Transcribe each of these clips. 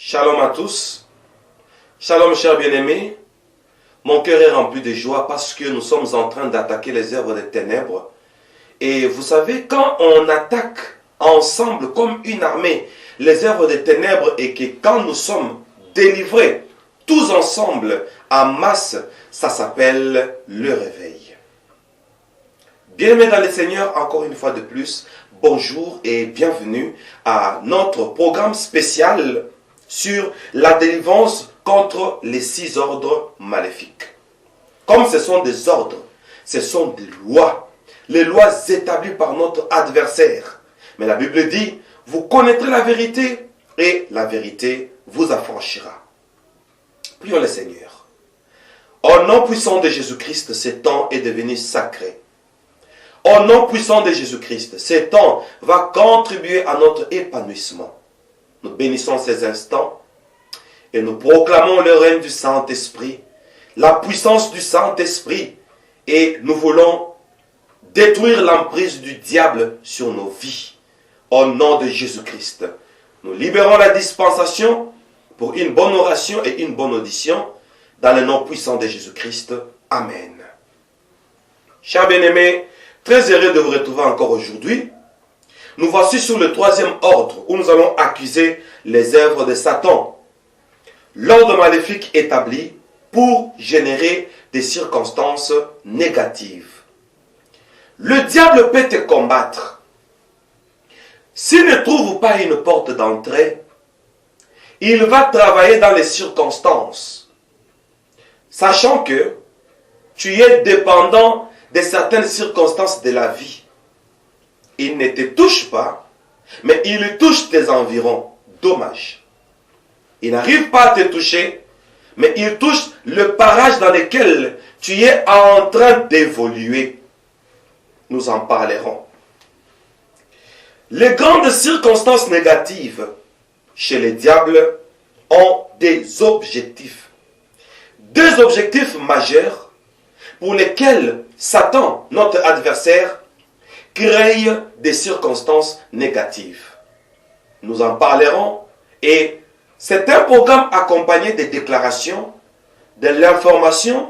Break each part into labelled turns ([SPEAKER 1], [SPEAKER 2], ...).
[SPEAKER 1] Shalom à tous. Shalom chers bien-aimés. Mon cœur est rempli de joie parce que nous sommes en train d'attaquer les œuvres des ténèbres. Et vous savez, quand on attaque ensemble comme une armée les œuvres des ténèbres et que quand nous sommes délivrés tous ensemble en masse, ça s'appelle le réveil. Bien-aimés dans le Seigneur, encore une fois de plus, bonjour et bienvenue à notre programme spécial sur la délivrance contre les 6 ordres maléfiques. Comme ce sont des ordres, ce sont des lois, les lois établies par notre adversaire. Mais la Bible dit, vous connaîtrez la vérité et la vérité vous affranchira. Prions le Seigneur. Au nom puissant de Jésus-Christ, ce temps est devenu sacré. Au nom puissant de Jésus-Christ, ce temps va contribuer à notre épanouissement. Nous bénissons ces instants et nous proclamons le règne du Saint-Esprit, la puissance du Saint-Esprit, et nous voulons détruire l'emprise du diable sur nos vies. Au nom de Jésus-Christ, nous libérons la dispensation pour une bonne oration et une bonne audition dans le nom puissant de Jésus-Christ. Amen. Chers bien-aimés, très heureux de vous retrouver encore aujourd'hui. Nous voici sur le 3e ordre où nous allons accuser les œuvres de Satan. L'ordre maléfique établi pour générer des circonstances négatives. Le diable peut te combattre. S'il ne trouve pas une porte d'entrée, il va travailler dans les circonstances, sachant que tu es dépendant de certaines circonstances de la vie. Il ne te touche pas, mais il touche tes environs. Dommage. Il n'arrive pas à te toucher, mais il touche le parage dans lequel tu es en train d'évoluer. Nous en parlerons. Les grandes circonstances négatives chez les diables ont des objectifs. 2 objectifs majeurs pour lesquels Satan, notre adversaire, crée des circonstances négatives. Nous en parlerons et c'est un programme accompagné des déclarations, de l'information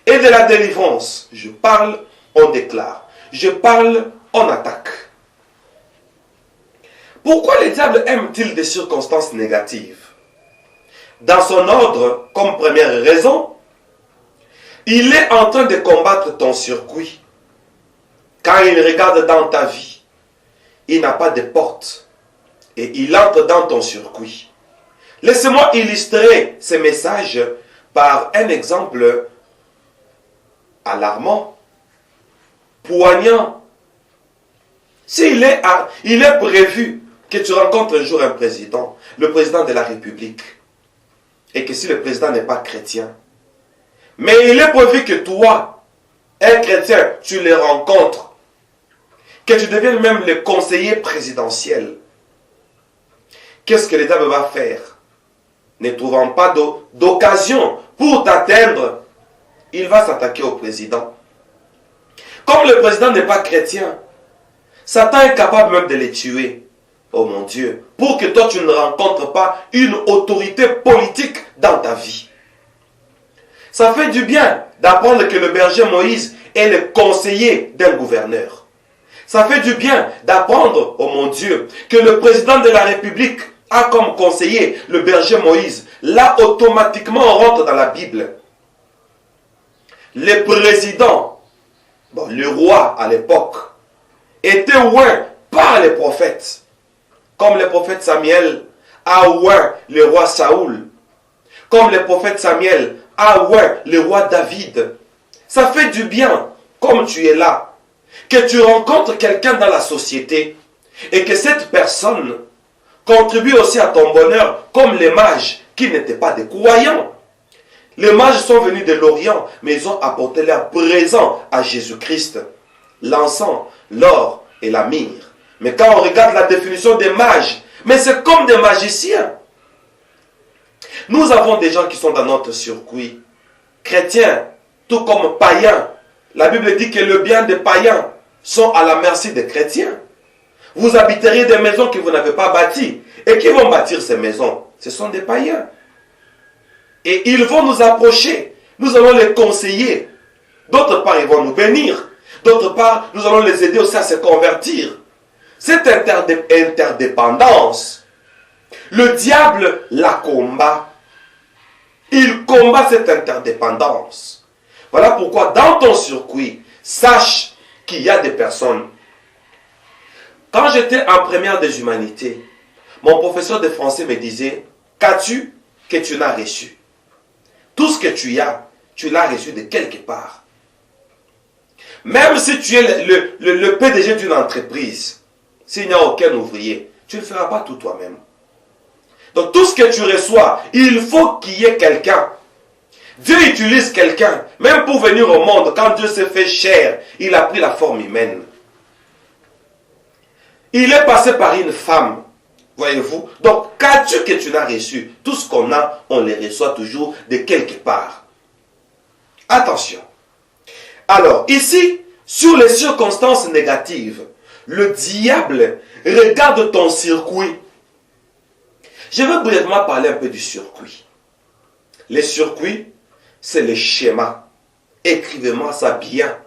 [SPEAKER 1] et de la délivrance. Je parle, on déclare. Je parle, on attaque. Pourquoi le diable aime-t-il des circonstances négatives? Dans son ordre, comme première raison, il est en train de combattre ton circuit. Quand il regarde dans ta vie, il n'a pas de porte et il entre dans ton circuit. Laissez-moi illustrer ce message par un exemple alarmant, poignant. S'il est, il est prévu que tu rencontres un jour un président, le président de la République, et que si le président n'est pas chrétien, mais il est prévu que toi, un chrétien, tu le rencontres, que tu deviennes même le conseiller présidentiel. Qu'est-ce que le diable va faire? Ne trouvant pas d'occasion pour t'atteindre, il va s'attaquer au président. Comme le président n'est pas chrétien, Satan est capable même de les tuer. Oh mon Dieu, pour que toi tu ne rencontres pas une autorité politique dans ta vie. Ça fait du bien d'apprendre que le berger Moïse est le conseiller d'un gouverneur. Ça fait du bien d'apprendre, oh mon Dieu, que le président de la République a comme conseiller le berger Moïse. Là, automatiquement, on rentre dans la Bible. Le président, le roi à l'époque, était oint par les prophètes. Comme le prophète Samuel a oint le roi Saoul. Comme le prophète Samuel a oint le roi David. Ça fait du bien, comme tu es là, que tu rencontres quelqu'un dans la société et que cette personne contribue aussi à ton bonheur, comme les mages qui n'étaient pas des croyants. Les mages sont venus de l'Orient, mais ils ont apporté leur présent à Jésus-Christ. L'encens, l'or et la myrrhe. Mais quand on regarde la définition des mages, mais c'est comme des magiciens. Nous avons des gens qui sont dans notre circuit. Chrétiens, tout comme païens. La Bible dit que le bien des païens sont à la merci des chrétiens. Vous habiteriez des maisons que vous n'avez pas bâties. Et qui vont bâtir ces maisons? ce sont des païens. Et ils vont nous approcher. Nous allons les conseiller. D'autre part, ils vont nous bénir. D'autre part, nous allons les aider aussi à se convertir. Cette interdépendance, le diable la combat. Il combat cette interdépendance. Voilà pourquoi dans ton circuit, sache qu'il y a des personnes. Quand j'étais en première des humanités, mon professeur de français me disait, qu'as-tu que tu n'as reçu? Tout ce que tu as, tu l'as reçu de quelque part. Même si tu es le PDG d'une entreprise, s'il n'y a aucun ouvrier, tu ne le feras pas tout toi-même. Donc tout ce que tu reçois, il faut qu'il y ait quelqu'un. Dieu utilise quelqu'un, même pour venir au monde. Quand Dieu s'est fait chair, il a pris la forme humaine. Il est passé par une femme, voyez-vous. Donc, qu'as-tu que tu n'as reçu? Tout ce qu'on a, on les reçoit toujours de quelque part. Attention. Alors, ici, sur les circonstances négatives, le diable regarde ton circuit. Je vais brièvement parler un peu du circuit. Les circuits, c'est les schémas. Écrivez-moi ça bien.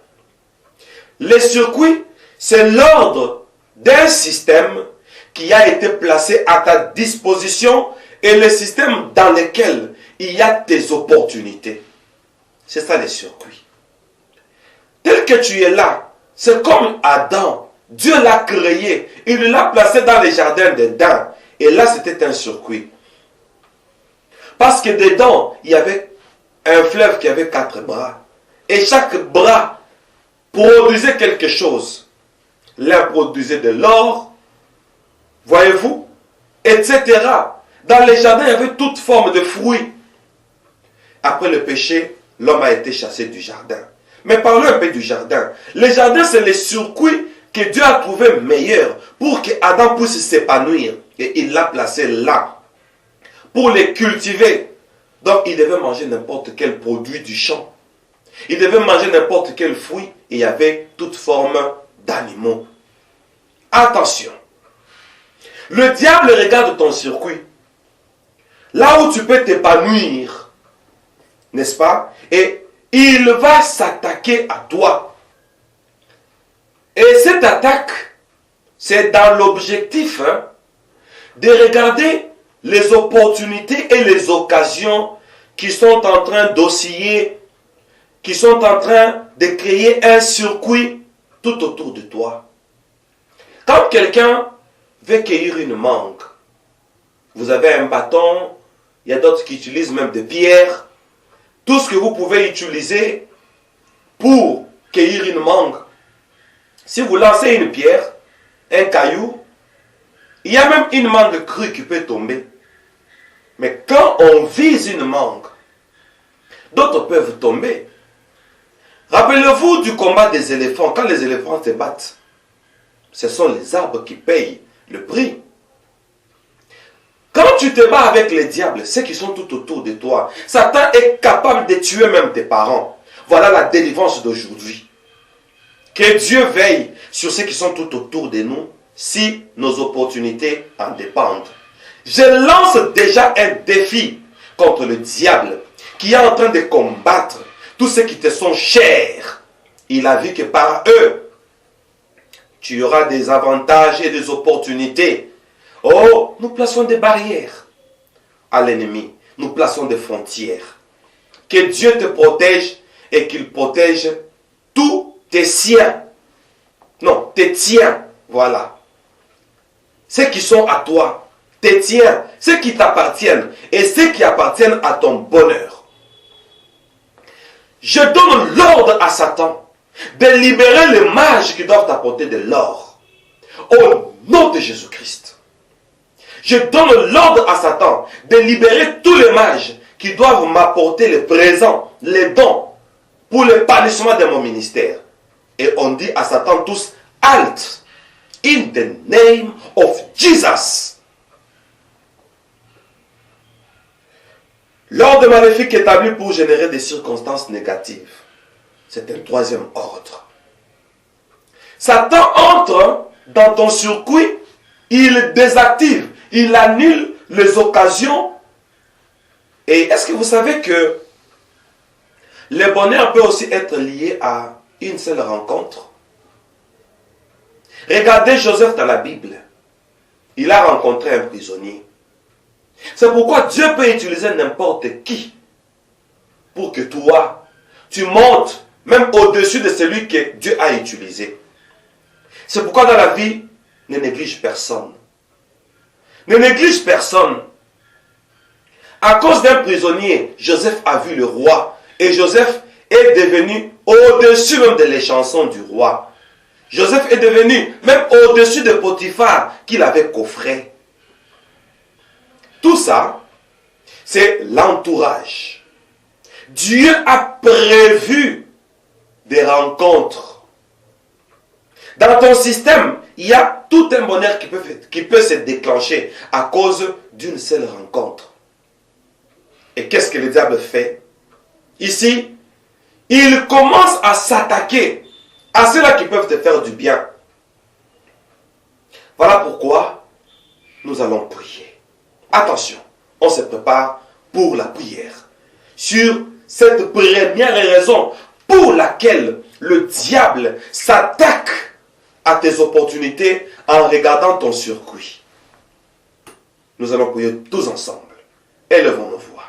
[SPEAKER 1] Les circuits, c'est l'ordre d'un système qui a été placé à ta disposition et le système dans lequel il y a tes opportunités. C'est ça les circuits. Tel que tu es là, c'est comme Adam. Dieu l'a créé. Il l'a placé dans les jardins d'Éden. Et là, c'était un circuit. Parce que dedans, il y avait un fleuve qui avait 4 bras. Et chaque bras produisait quelque chose. L'un produisait de l'or, voyez-vous, etc. Dans les jardins, il y avait toute forme de fruits. Après le péché, l'homme a été chassé du jardin. Mais parlons un peu du jardin. Le jardin, c'est les circuits que Dieu a trouvé meilleurs pour que Adam puisse s'épanouir. Et il l'a placé là pour les cultiver. Donc, il devait manger n'importe quel produit du champ. Il devait manger n'importe quel fruit. Et il y avait toute forme d'animaux. Attention. Le diable regarde ton circuit. Là où tu peux t'épanouir. N'est-ce pas? Et il va s'attaquer à toi. Et cette attaque, c'est dans l'objectif de regarder les opportunités et les occasions qui sont en train d'osciller, qui sont en train de créer un circuit tout autour de toi. Quand quelqu'un veut cueillir une mangue, vous avez un bâton, il y a d'autres qui utilisent même des pierres, tout ce que vous pouvez utiliser pour cueillir une mangue. Si vous lancez une pierre, un caillou, il y a même une mangue crue qui peut tomber. Mais quand on vise une mangue, d'autres peuvent tomber. Rappelez-vous du combat des éléphants. Quand les éléphants se battent, ce sont les arbres qui payent le prix. Quand tu te bats avec les diables, ceux qui sont tout autour de toi, Satan est capable de tuer même tes parents. Voilà la délivrance d'aujourd'hui. Que Dieu veille sur ceux qui sont tout autour de nous, si nos opportunités en dépendent. Je lance déjà un défi contre le diable qui est en train de combattre tous ceux qui te sont chers. Il a vu que par eux, tu auras des avantages et des opportunités. Oh, nous plaçons des barrières à l'ennemi. Nous plaçons des frontières. Que Dieu te protège et qu'il protège tous tes siens. Non, tes tiens. Voilà. Ceux qui sont à toi, tes tiens, ceux qui t'appartiennent et ceux qui appartiennent à ton bonheur. Je donne l'ordre à Satan de libérer les mages qui doivent apporter de l'or. Au nom de Jésus-Christ. Je donne l'ordre à Satan de libérer tous les mages qui doivent m'apporter les présents, les dons pour l'épanouissement de mon ministère. Et on dit à Satan tous, halt! In the name of Jesus. L'ordre maléfique établi pour générer des circonstances négatives. C'est un troisième ordre. Satan entre dans ton circuit, il désactive, il annule les occasions. Et est-ce que vous savez que le bonheur peut aussi être lié à une seule rencontre? Regardez Joseph dans la Bible. Il a rencontré un prisonnier. C'est pourquoi Dieu peut utiliser n'importe qui pour que toi, tu montes même au-dessus de celui que Dieu a utilisé. C'est pourquoi dans la vie, ne néglige personne. Ne néglige personne. À cause d'un prisonnier, Joseph a vu le roi. Et Joseph est devenu au-dessus même des chansons du roi. Joseph est devenu même au-dessus de Potiphar qu'il avait coffré. Tout ça, c'est l'entourage. Dieu a prévu des rencontres. Dans ton système, il y a tout un bonheur qui peut se déclencher à cause d'une seule rencontre. Et qu'est-ce que le diable fait? Ici, il commence à s'attaquer à ceux-là qui peuvent te faire du bien. Voilà pourquoi nous allons prier. Attention, on se prépare pour la prière. Sur cette première raison pour laquelle le diable s'attaque à tes opportunités en regardant ton circuit. Nous allons prier tous ensemble. Élevons nos voix.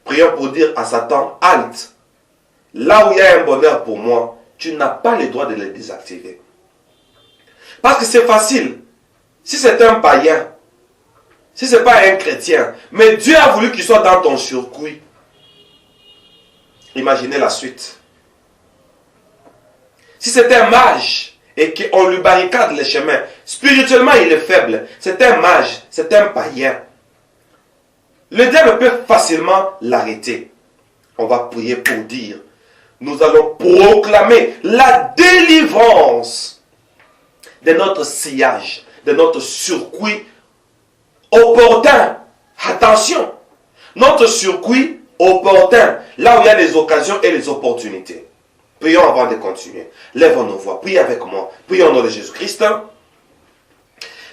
[SPEAKER 1] Prions pour dire à Satan, halte. Là où il y a un bonheur pour moi, tu n'as pas le droit de le désactiver. Parce que c'est facile. Si c'est un païen, si ce n'est pas un chrétien, mais Dieu a voulu qu'il soit dans ton circuit. Imaginez la suite. Si c'est un mage et qu'on lui barricade les chemins, spirituellement il est faible. C'est un mage, c'est un païen. Le diable peut facilement l'arrêter. On va prier pour dire, nous allons proclamer la délivrance de notre sillage, de notre circuit opportun. Attention, notre circuit opportun, là où il y a les occasions et les opportunités. Prions avant de continuer. Lèvons nos voix. Priez avec moi. Prions au nom de Jésus-Christ.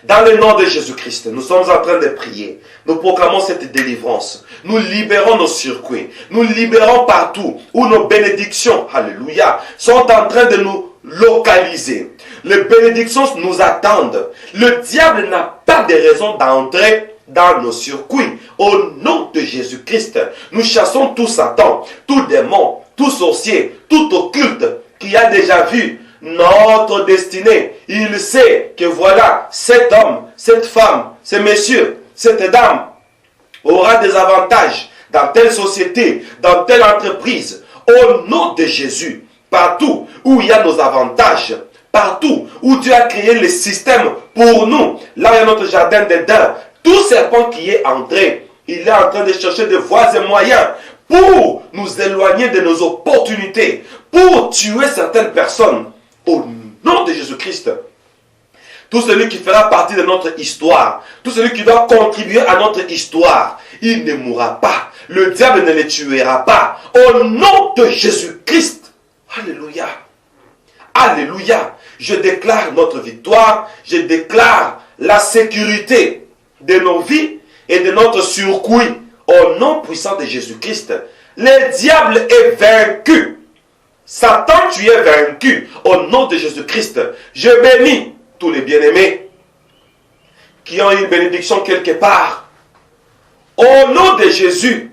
[SPEAKER 1] Dans le nom de Jésus-Christ, nous sommes en train de prier. Nous proclamons cette délivrance. Nous libérons nos circuits. Nous libérons partout où nos bénédictions, alléluia, sont en train de nous localiser. Les bénédictions nous attendent. Le diable n'a pas de raison d'entrer dans nos circuits. Au nom de Jésus-Christ, nous chassons tout Satan, tout démon, tout sorcier, tout occulte qui a déjà vu notre destinée. Il sait que voilà, cet homme, cette femme, ce monsieur, cette dame aura des avantages dans telle société, dans telle entreprise. Au nom de Jésus, partout où il y a nos avantages, partout où Dieu a créé le système pour nous, là où il y a notre jardin d'Éden, tout serpent qui est entré, il est en train de chercher des voies et moyens pour nous éloigner de nos opportunités, pour tuer certaines personnes. Au nom de Jésus-Christ, tout celui qui fera partie de notre histoire, tout celui qui doit contribuer à notre histoire, il ne mourra pas. Le diable ne les tuera pas. Au nom de Jésus-Christ. Alléluia. Alléluia. Je déclare notre victoire. Je déclare la sécurité de nos vies et de notre circuit. Au nom puissant de Jésus-Christ. Le diable est vaincu. Satan, tu es vaincu. Au nom de Jésus-Christ. Je bénis tous les bien-aimés qui ont une bénédiction quelque part. Au nom de Jésus,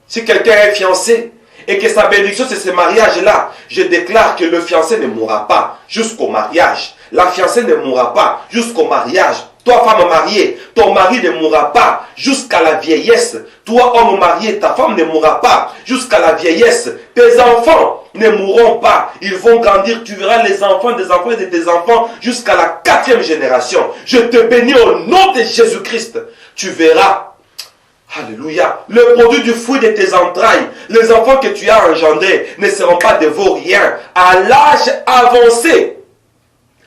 [SPEAKER 1] si quelqu'un est fiancé et que sa bénédiction c'est ce mariage-là, je déclare que le fiancé ne mourra pas jusqu'au mariage. La fiancée ne mourra pas jusqu'au mariage. Toi, femme mariée, ton mari ne mourra pas jusqu'à la vieillesse. Toi, homme marié, ta femme ne mourra pas jusqu'à la vieillesse. Tes enfants ne mourront pas. Ils vont grandir. Tu verras les enfants des enfants et de tes enfants jusqu'à la 4e génération. Je te bénis au nom de Jésus-Christ. Tu verras. Alléluia. Le produit du fruit de tes entrailles, les enfants que tu as engendrés ne seront pas de vauriens. À l'âge avancé,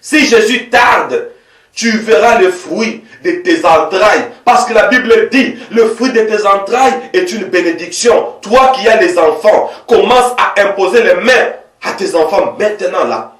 [SPEAKER 1] si Jésus tarde, tu verras le fruit de tes entrailles. Parce que la Bible dit, le fruit de tes entrailles est une bénédiction. Toi qui as les enfants, commence à imposer les mains à tes enfants maintenant là.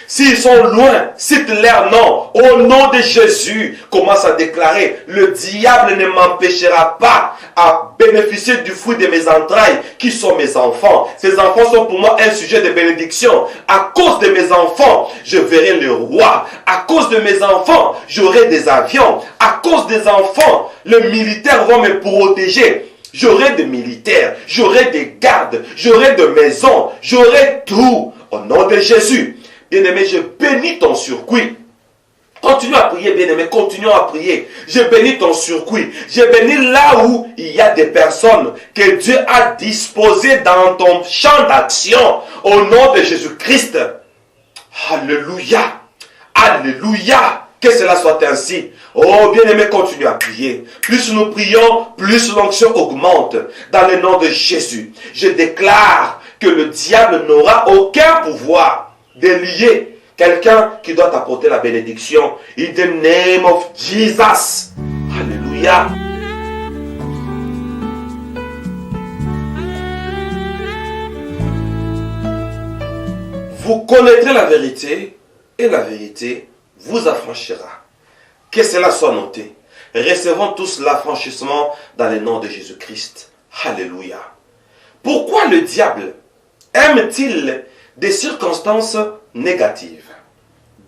[SPEAKER 1] S'ils sont loin, cite leur nom. Au nom de Jésus, commence à déclarer, le diable ne m'empêchera pas à bénéficier du fruit de mes entrailles, qui sont mes enfants. Ces enfants sont pour moi un sujet de bénédiction. À cause de mes enfants, je verrai le roi. À cause de mes enfants, j'aurai des avions. À cause des enfants, les militaires vont me protéger. J'aurai des militaires, j'aurai des gardes, j'aurai des maisons, j'aurai tout. Au nom de Jésus. Bien-aimé, je bénis ton surcuit. Continue à prier, bien-aimé, continuons à prier. Je bénis ton surcuit. Je bénis là où il y a des personnes que Dieu a disposées dans ton champ d'action. Au nom de Jésus-Christ. Alléluia. Alléluia. Que cela soit ainsi. Oh, bien-aimé, continue à prier. Plus nous prions, plus l'onction augmente. Dans le nom de Jésus, je déclare que le diable n'aura aucun pouvoir de lier quelqu'un qui doit apporter la bénédiction. In the name of Jesus. Alléluia. Vous connaîtrez la vérité et la vérité vous affranchira. Que cela soit noté. Recevons tous l'affranchissement dans le nom de Jésus-Christ. Alléluia. Pourquoi le diable aime-t-il des circonstances négatives?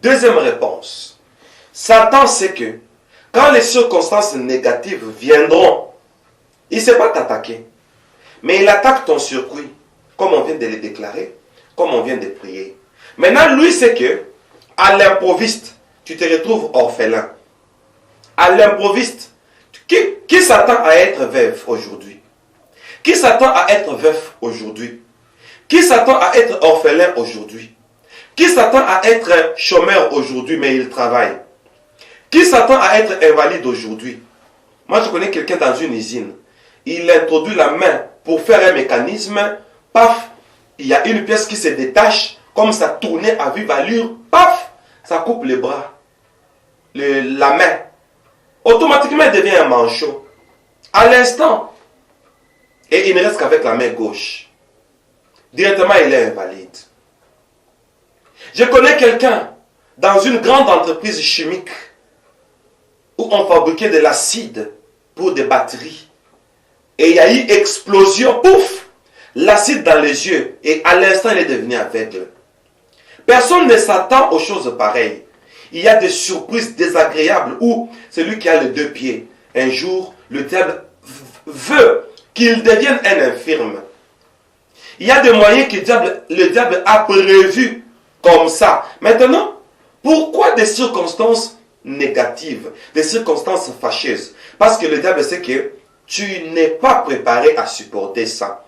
[SPEAKER 1] Deuxième réponse. Satan sait que quand les circonstances négatives viendront, il ne sait pas t'attaquer. Mais il attaque ton circuit, comme on vient de le déclarer, comme on vient de prier. Maintenant, lui sait que à l'improviste, tu te retrouves orphelin. À l'improviste, qui s'attend à être veuve aujourd'hui? Qui s'attend à être veuf aujourd'hui? Qui s'attend à être orphelin aujourd'hui? Qui s'attend à être chômeur aujourd'hui, mais il travaille? Qui s'attend à être invalide aujourd'hui? Moi, je connais quelqu'un dans une usine. Il introduit la main pour faire un mécanisme. Paf, il y a une pièce qui se détache, comme ça tournait à vive allure. Paf, ça coupe les bras. La main. Automatiquement, il devient un manchot. À l'instant. Et il ne reste qu'avec la main gauche. Directement, il est invalide. Je connais quelqu'un dans une grande entreprise chimique où on fabriquait de l'acide pour des batteries. Et il y a eu explosion, pouf, l'acide dans les yeux. Et à l'instant, il est devenu aveugle. Personne ne s'attend aux choses pareilles. Il y a des surprises désagréables où celui qui a les deux pieds, un jour, le diable veut qu'il devienne un infirme. Il y a des moyens que le diable a prévus comme ça. Maintenant, pourquoi des circonstances négatives, des circonstances fâcheuses? Parce que le diable sait que tu n'es pas préparé à supporter ça.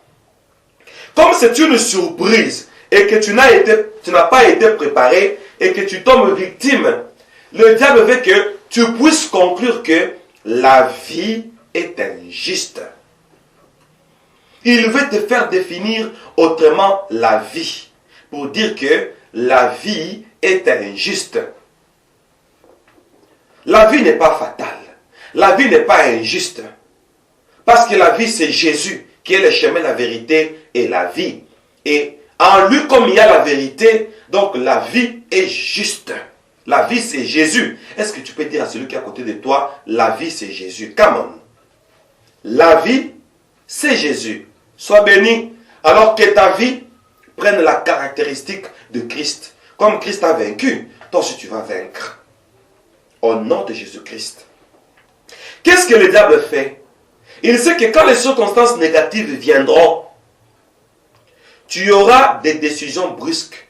[SPEAKER 1] Comme c'est une surprise et que tu n'as pas été préparé et que tu tombes victime, le diable veut que tu puisses conclure que la vie est injuste. Il veut te faire définir autrement la vie, pour dire que la vie est injuste. La vie n'est pas fatale. La vie n'est pas injuste. Parce que la vie, c'est Jésus, qui est le chemin, la vérité et la vie. Et en lui, comme il y a la vérité, donc la vie est juste. La vie, c'est Jésus. Est-ce que tu peux dire à celui qui est à côté de toi, la vie, c'est Jésus? Come on. La vie, c'est Jésus. Sois béni, alors que ta vie prenne la caractéristique de Christ. Comme Christ a vaincu, toi aussi tu vas vaincre. Au nom de Jésus-Christ. Qu'est-ce que le diable fait? Il sait que quand les circonstances négatives viendront, tu auras des décisions brusques.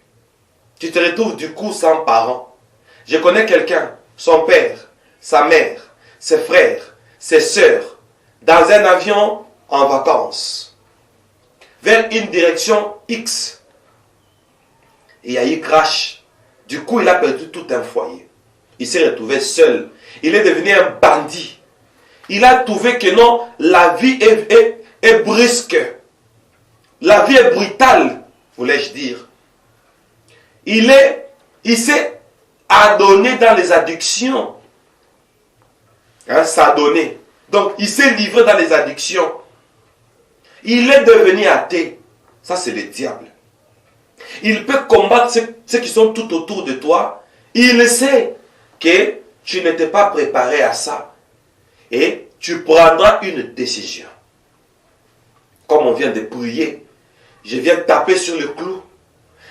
[SPEAKER 1] Tu te retrouves du coup sans parents. Je connais quelqu'un, son père, sa mère, ses frères, ses sœurs, dans un avion en vacances, vers une direction X. Et il y a eu crash. Du coup, il a perdu tout un foyer. Il s'est retrouvé seul. Il est devenu un bandit. Il a trouvé que non, la vie est brusque. La vie est brutale, voulais-je dire. Il s'est adonné dans les addictions. S'adonner. Donc, il s'est livré dans les addictions. Il est devenu athée. Ça, c'est le diable. Il peut combattre ceux qui sont tout autour de toi. Il sait que tu n'étais pas préparé à ça. Et tu prendras une décision. Comme on vient de prier, je viens taper sur le clou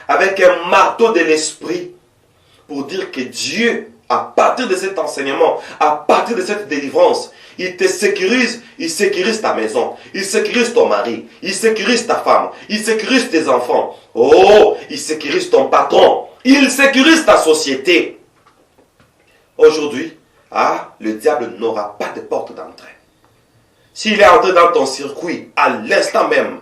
[SPEAKER 1] avec un marteau de l'esprit pour dire que Dieu, à partir de cet enseignement, à partir de cette délivrance, il te sécurise, il sécurise ta maison, il sécurise ton mari, il sécurise ta femme, il sécurise tes enfants. Oh, il sécurise ton patron, il sécurise ta société. Aujourd'hui, le diable n'aura pas de porte d'entrée. S'il est entré dans ton circuit, à l'instant même,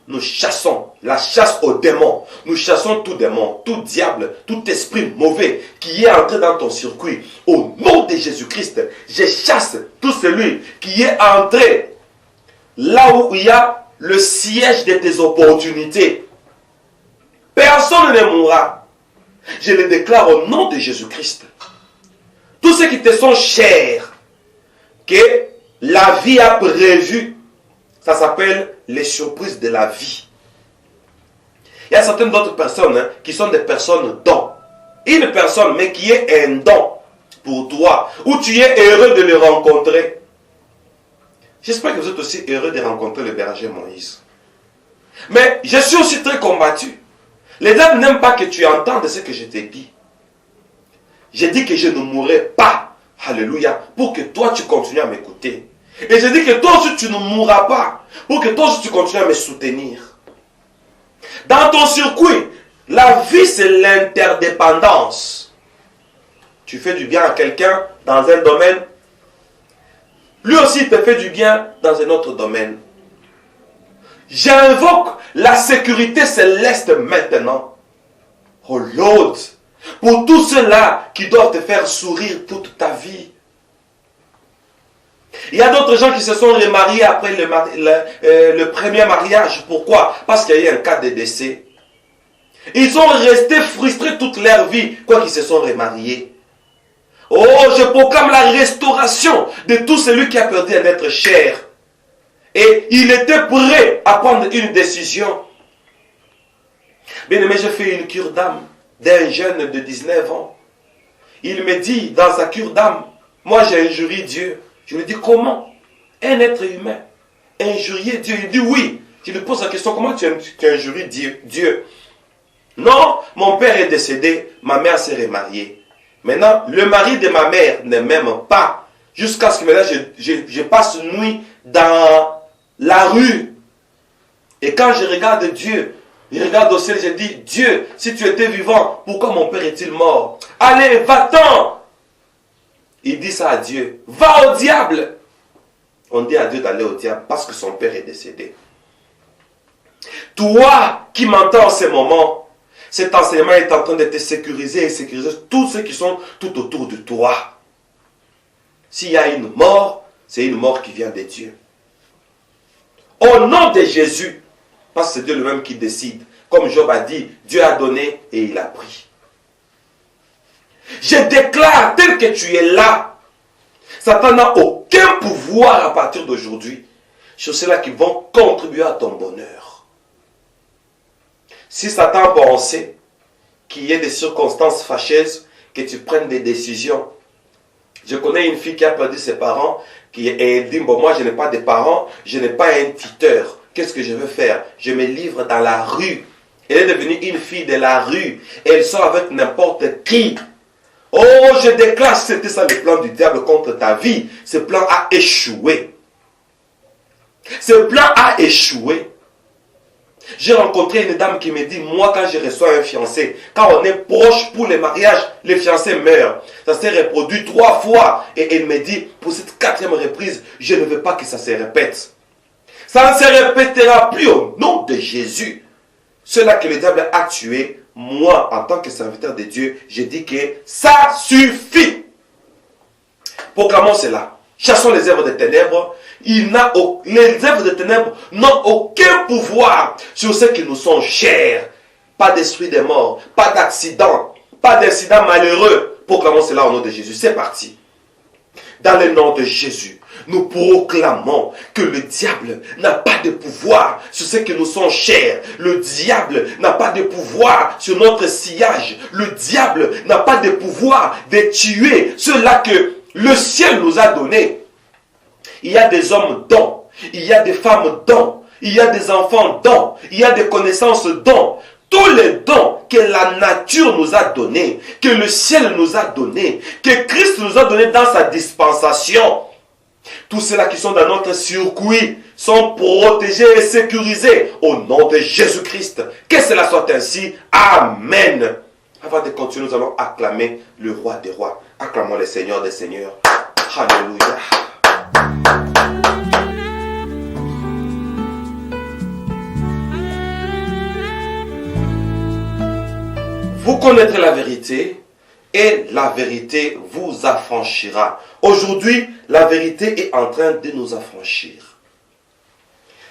[SPEAKER 1] nous chassons la chasse aux démons. Nous chassons tout démon, tout diable, tout esprit mauvais qui est entré dans ton circuit. Au nom de Jésus-Christ, je chasse tout celui qui est entré là où il y a le siège de tes opportunités. Personne ne mourra. Je le déclare au nom de Jésus-Christ. Tous ceux qui te sont chers, que la vie a prévu, ça s'appelle les surprises de la vie. Il y a certaines autres personnes qui sont des personnes dons. Une personne, mais qui est un don pour toi, où tu es heureux de le rencontrer. J'espère que vous êtes aussi heureux de rencontrer le berger Moïse. Mais je suis aussi très combattu. Les diables n'aiment pas que tu entendes ce que je t'ai dit. J'ai dit que je ne mourrai pas. Alléluia. Pour que toi tu continues à m'écouter. Et j'ai dit que toi aussi tu ne mourras pas. Pour que toi aussi tu continues à me soutenir. Dans ton circuit, la vie c'est l'interdépendance. Tu fais du bien à quelqu'un dans un domaine. Lui aussi il te fait du bien dans un autre domaine. J'invoque la sécurité céleste maintenant. Oh Lord, pour tous ceux-là qui doivent te faire sourire toute ta vie. Il y a d'autres gens qui se sont remariés après le premier mariage. Pourquoi? Parce qu'il y a eu un cas de décès. Ils sont restés frustrés toute leur vie, quoi qu'ils se sont remariés. Oh, je proclame la restauration de tout celui qui a perdu un être cher. Et il était prêt à prendre une décision. Bien aimé, j'ai fait une cure d'âme d'un jeune de 19 ans. Il me dit, dans sa cure d'âme, moi j'ai injurié Dieu. Je lui dis, comment? Un être humain injurier Dieu? Il dit, oui. Je lui pose la question, comment tu injuries Dieu? Non, mon père est décédé, ma mère s'est remariée. Maintenant, le mari de ma mère ne m'aime pas. Jusqu'à ce que maintenant, je passe une nuit dans la rue. Et quand je regarde Dieu, je regarde au ciel, je dis, Dieu, si tu étais vivant, pourquoi mon père est-il mort? Allez, va-t'en! Il dit ça à Dieu. Va au diable! On dit à Dieu d'aller au diable parce que son père est décédé. Toi qui m'entends en ce moment, cet enseignement est en train de te sécuriser et sécuriser tous ceux qui sont tout autour de toi. S'il y a une mort, c'est une mort qui vient de Dieu. Au nom de Jésus, parce que c'est Dieu lui-même qui décide. Comme Job a dit, Dieu a donné et il a pris. Je déclare, tel que tu es là, Satan n'a aucun pouvoir à partir d'aujourd'hui sur ceux-là qui vont contribuer à ton bonheur. Si Satan pensait qu'il y ait des circonstances fâcheuses, que tu prennes des décisions. Je connais une fille qui a perdu ses parents, et elle dit, bon, moi je n'ai pas de parents, je n'ai pas un tuteur. Qu'est-ce que je veux faire? Je me livre dans la rue. Elle est devenue une fille de la rue. Elle sort avec n'importe qui. Oh, je déclare, c'était ça le plan du diable contre ta vie. Ce plan a échoué. Ce plan a échoué. J'ai rencontré une dame qui me dit, moi quand je reçois un fiancé, quand on est proche pour le mariage, le fiancé meurt. Ça s'est reproduit 3 fois. Et elle me dit, pour cette 4e reprise, je ne veux pas que ça se répète. Ça ne se répétera plus au nom de Jésus. Cela que le diable a tué, moi, en tant que serviteur de Dieu, je dis que ça suffit. Proclamons cela. Chassons les œuvres des ténèbres. Les œuvres des ténèbres n'ont aucun pouvoir sur ceux qui nous sont chers. Pas d'esprit des morts, pas d'accident, pas d'incident malheureux. Proclamons cela au nom de Jésus. C'est parti. Dans le nom de Jésus, nous proclamons que le diable n'a pas de pouvoir sur ce que nous sommes chers. Le diable n'a pas de pouvoir sur notre sillage. Le diable n'a pas de pouvoir de tuer ceux-là que le ciel nous a donnés. Il y a des hommes dons, il y a des femmes dons, il y a des enfants dons, il y a des connaissances dons. Tous les dons que la nature nous a donnés, que le ciel nous a donnés, que Christ nous a donnés dans sa dispensation, tous ceux-là qui sont dans notre circuit sont protégés et sécurisés au nom de Jésus-Christ. Que cela soit ainsi. Amen. Avant de continuer, nous allons acclamer le roi des rois. Acclamons le Seigneur des seigneurs. Alléluia. Vous connaîtrez la vérité et la vérité vous affranchira. Aujourd'hui, la vérité est en train de nous affranchir.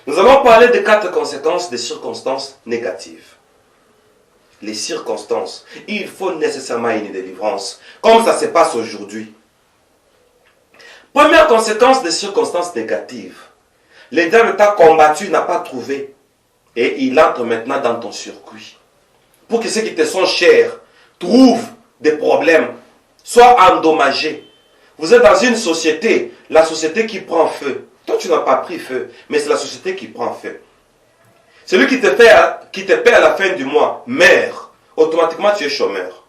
[SPEAKER 1] Nous allons parler de 4 conséquences des circonstances négatives. Les circonstances. Il faut nécessairement une délivrance, comme ça se passe aujourd'hui. Première conséquence des circonstances négatives. Le diable t'a combattu, n'a pas trouvé. Et il entre maintenant dans ton circuit. Pour que ceux qui te sont chers trouvent des problèmes, soient endommagés. Vous êtes dans une société, la société qui prend feu. Toi, tu n'as pas pris feu, mais c'est la société qui prend feu. Celui qui te paie à la fin du mois meurt. Automatiquement, tu es chômeur.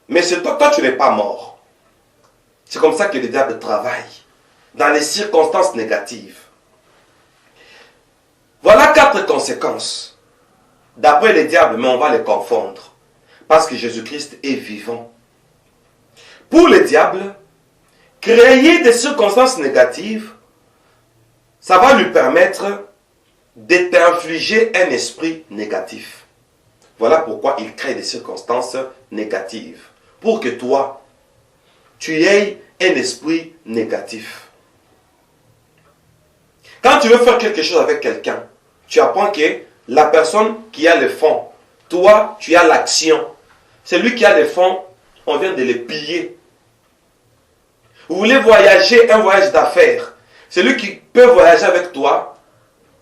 [SPEAKER 1] Mais c'est toi, tu n'es pas mort. C'est comme ça que le diable travaille. Dans les circonstances négatives. Voilà 4 conséquences. D'après les diables, mais on va les confondre. Parce que Jésus-Christ est vivant. Pour les diables, créer des circonstances négatives, ça va lui permettre de t'infliger un esprit négatif. Voilà pourquoi il crée des circonstances négatives. Pour que toi, tu aies un esprit négatif. Quand tu veux faire quelque chose avec quelqu'un, tu apprends que la personne qui a le fond, toi, tu as l'action. Celui qui a le fond, on vient de le piller. Vous voulez voyager, un voyage d'affaires. Celui qui peut voyager avec toi,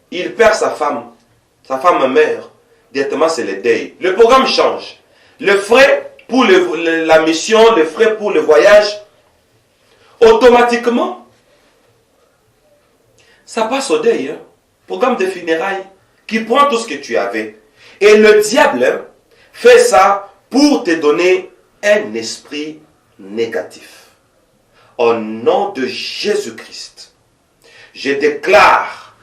[SPEAKER 1] il perd sa femme. Sa femme meurt. Directement, c'est le deuil. Le programme change. Le frais pour la mission, le frais pour le voyage, automatiquement, ça passe au deuil. Programme de funérailles qui prend tout ce que tu avais. Et le diable fait ça pour te donner un esprit négatif. Au nom de Jésus-Christ, je déclare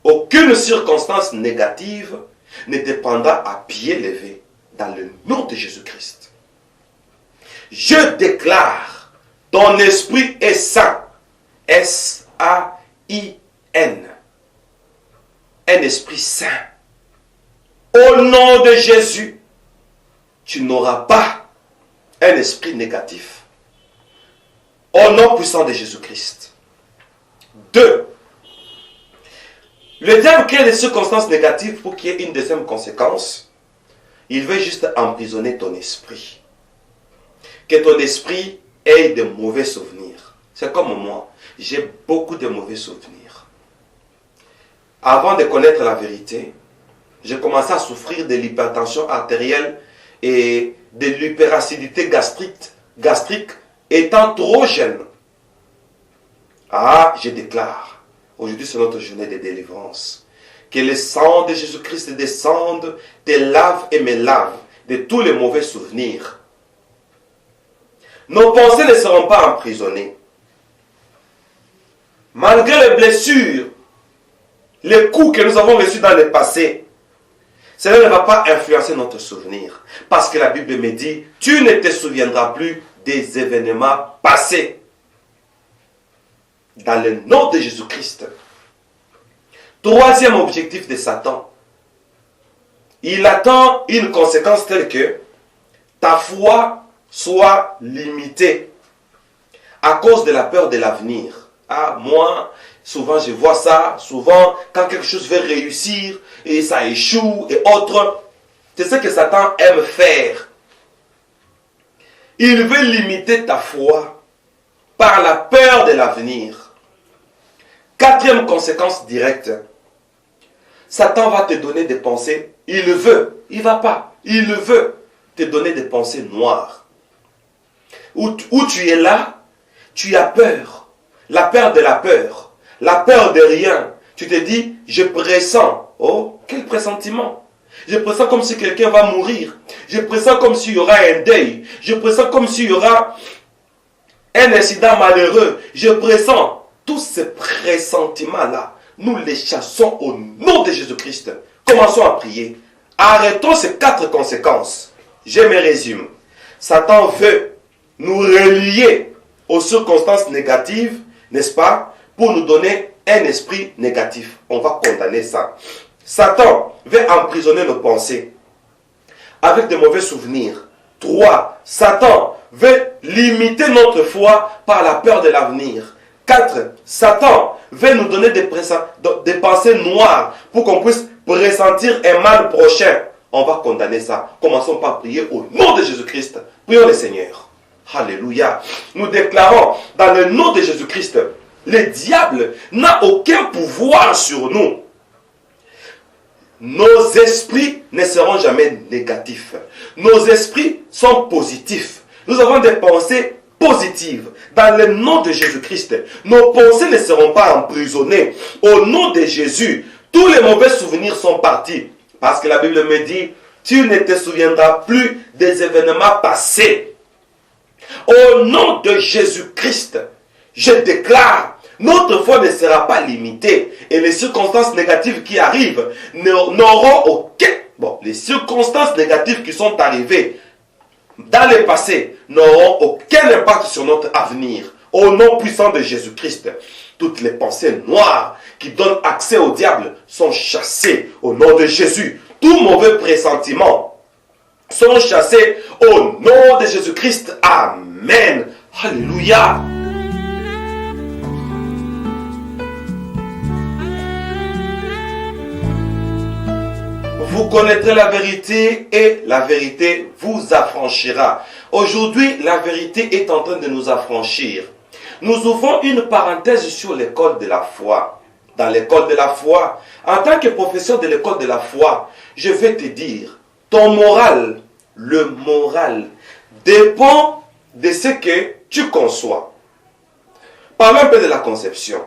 [SPEAKER 1] aucune circonstance négative ne te prendra à pied levé dans le nom de Jésus-Christ. Je déclare ton esprit est saint. S-A-I-N. Un esprit saint. Au nom de Jésus, tu n'auras pas un esprit négatif. Au nom puissant de Jésus-Christ. 2. Le diable crée des circonstances négatives pour qu'il y ait une deuxième conséquence. Il veut juste emprisonner ton esprit. Que ton esprit ait de mauvais souvenirs. C'est comme moi. J'ai beaucoup de mauvais souvenirs. Avant de connaître la vérité, j'ai commencé à souffrir de l'hypertension artérielle et de l'hyperacidité gastrique étant trop jeune. Ah, je déclare, aujourd'hui c'est notre journée de délivrance, que le sang de Jésus-Christ descende, te lave et me lave de tous les mauvais souvenirs. Nos pensées ne seront pas emprisonnées. Malgré les blessures, les coups que nous avons reçus dans le passé, cela ne va pas influencer notre souvenir. Parce que la Bible me dit, tu ne te souviendras plus des événements passés. Dans le nom de Jésus-Christ. Troisième objectif de Satan. Il attend une conséquence telle que ta foi soit limitée à cause de la peur de l'avenir. Ah, moi, souvent je vois ça, souvent quand quelque chose veut réussir et ça échoue et autres. C'est ce que Satan aime faire. Il veut limiter ta foi par la peur de l'avenir. Quatrième conséquence directe. Satan va te donner des pensées. Il le veut. Il ne va pas. Il le veut. Te donner des pensées noires. Où tu es là, tu as peur. La peur de la peur. La peur de rien. Tu te dis, je pressens. Oh, quel pressentiment. Je pressens comme si quelqu'un va mourir. Je pressens comme s'il y aura un deuil. Je pressens comme s'il y aura un incident malheureux. Je pressens. Tous ces pressentiments-là, nous les chassons au nom de Jésus-Christ. Commençons à prier. Arrêtons ces 4 conséquences. Je me résume. Satan veut nous relier aux circonstances négatives, n'est-ce pas, pour nous donner un esprit négatif. On va condamner ça. Satan veut emprisonner nos pensées avec de mauvais souvenirs. 3. Satan veut limiter notre foi par la peur de l'avenir. 4. Satan veut nous donner des pensées noires pour qu'on puisse pressentir un mal prochain. On va condamner ça. Commençons par prier au nom de Jésus-Christ. Prions le Seigneur. Alléluia. Nous déclarons dans le nom de Jésus-Christ, le diable n'a aucun pouvoir sur nous. Nos esprits ne seront jamais négatifs. Nos esprits sont positifs. Nous avons des pensées positives. Dans le nom de Jésus-Christ, nos pensées ne seront pas emprisonnées. Au nom de Jésus, tous les mauvais souvenirs sont partis. Parce que la Bible me dit, tu ne te souviendras plus des événements passés. Au nom de Jésus-Christ, je déclare, notre foi ne sera pas limitée. Et les circonstances négatives qui arrivent n'auront aucun... Bon, les circonstances négatives qui sont arrivées dans le passé n'auront aucun impact sur notre avenir. Au nom puissant de Jésus-Christ, toutes les pensées noires qui donnent accès au diable sont chassées au nom de Jésus. Tout mauvais pressentiment sont chassés au nom de Jésus-Christ. Amen. Alléluia. Vous connaîtrez la vérité et la vérité vous affranchira. Aujourd'hui, la vérité est en train de nous affranchir. Nous ouvrons une parenthèse sur l'école de la foi. Dans l'école de la foi, en tant que professeur de l'école de la foi, je vais te dire, ton moral, le moral, dépend de ce que tu conçois. Parlons un peu de la conception.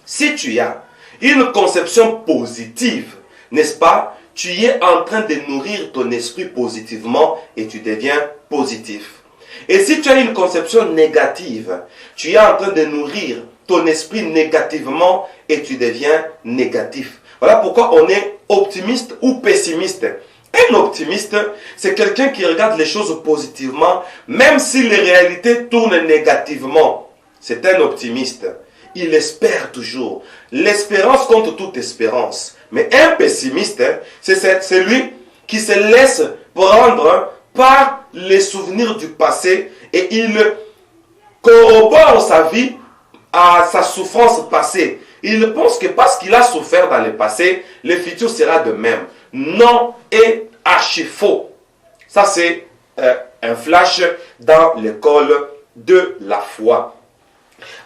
[SPEAKER 1] Si tu as une conception positive, n'est-ce pas, tu es en train de nourrir ton esprit positivement et tu deviens positif. Et si tu as une conception négative, tu es en train de nourrir ton esprit négativement et tu deviens négatif. Voilà pourquoi on est optimiste ou pessimiste. Un optimiste, c'est quelqu'un qui regarde les choses positivement, même si les réalités tournent négativement. C'est un optimiste. Il espère toujours. L'espérance compte toute espérance. Mais un pessimiste, c'est celui qui se laisse prendre par les souvenirs du passé et il corrobore sa vie à sa souffrance passée. Il pense que parce qu'il a souffert dans le passé, le futur sera de même. Non et archi faux. Ça, c'est un flash dans l'école de la foi.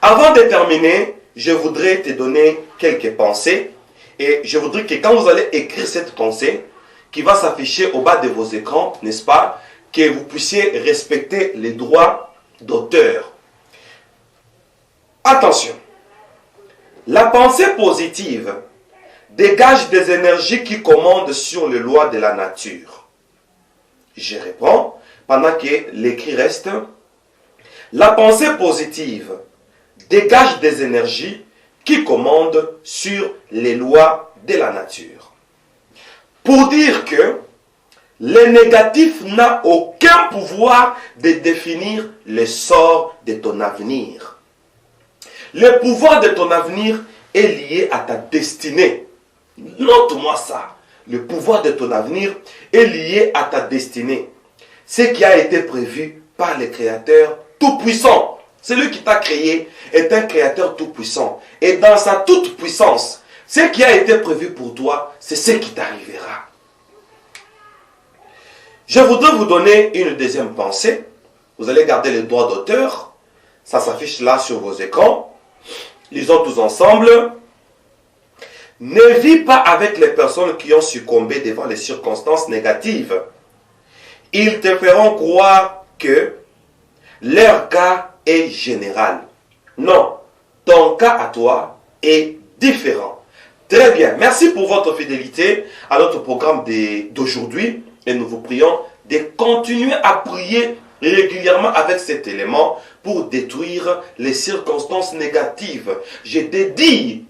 [SPEAKER 1] Avant de terminer, je voudrais te donner quelques pensées. Et je voudrais que quand vous allez écrire cette pensée, qui va s'afficher au bas de vos écrans, n'est-ce pas, que vous puissiez respecter les droits d'auteur. Attention, la pensée positive dégage des énergies qui commandent sur les lois de la nature. Je réponds, pendant que l'écrit reste, la pensée positive dégage des énergies qui commandent sur les lois de la nature. Pour dire que le négatif n'a aucun pouvoir de définir le sort de ton avenir. Le pouvoir de ton avenir est lié à ta destinée. Note-moi ça. Le pouvoir de ton avenir est lié à ta destinée. Ce qui a été prévu par le Créateur Tout-Puissant. Celui qui t'a créé est un Créateur Tout-Puissant. Et dans sa toute-puissance, ce qui a été prévu pour toi, c'est ce qui t'arrivera. Je voudrais vous donner une deuxième pensée. Vous allez garder les droits d'auteur. Ça s'affiche là sur vos écrans. Lisons tous ensemble. Ne vis pas avec les personnes qui ont succombé devant les circonstances négatives. Ils te feront croire que leur cas est général. Non, ton cas à toi est différent. Très bien, merci pour votre fidélité à notre programme d'aujourd'hui et nous vous prions de continuer à prier régulièrement avec cet élément pour détruire les circonstances négatives. Je dédie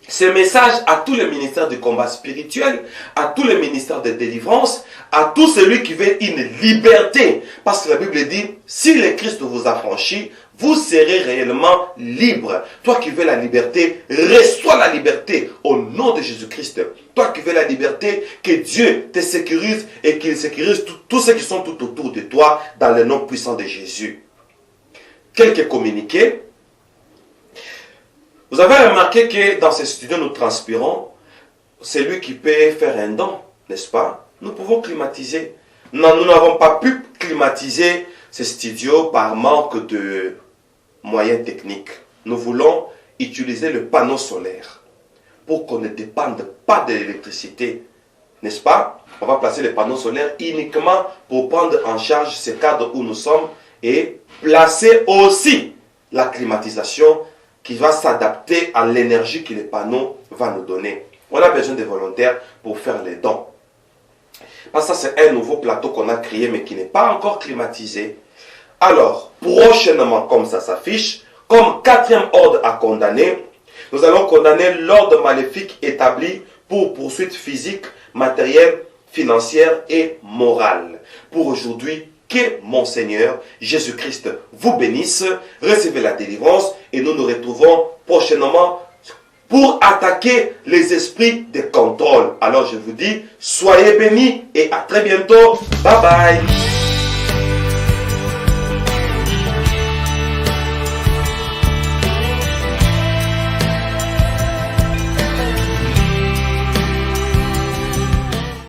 [SPEAKER 1] ce message à tous les ministères du combat spirituel, à tous les ministères de délivrance, à tout celui qui veut une liberté. Parce que la Bible dit, si le Christ vous a franchi, vous serez réellement libre. Toi qui veux la liberté, reçois la liberté au nom de Jésus-Christ. Toi qui veux la liberté, que Dieu te sécurise et qu'il sécurise tous ceux qui sont tout autour de toi dans le nom puissant de Jésus. Quelques communiqués. Vous avez remarqué que dans ce studio, nous transpirons. Celui qui peut faire un don, n'est-ce pas? Nous pouvons climatiser. Non, nous n'avons pas pu climatiser ce studio par manque de moyens techniques. Nous voulons utiliser le panneau solaire pour qu'on ne dépende pas de l'électricité. N'est-ce pas? On va placer le panneau solaire uniquement pour prendre en charge ce cadre où nous sommes et placer aussi la climatisation qui va s'adapter à l'énergie que le panneau va nous donner. On a besoin de volontaires pour faire les dons. Parce que ça, c'est un nouveau plateau qu'on a créé, mais qui n'est pas encore climatisé. Alors, prochainement, comme ça s'affiche, comme quatrième ordre à condamner, nous allons condamner l'ordre maléfique établi pour poursuite physique, matérielle, financière et morale. Pour aujourd'hui, que mon Seigneur Jésus-Christ vous bénisse, recevez la délivrance et nous nous retrouvons prochainement pour attaquer les esprits de contrôle. Alors je vous dis, soyez bénis et à très bientôt. Bye bye.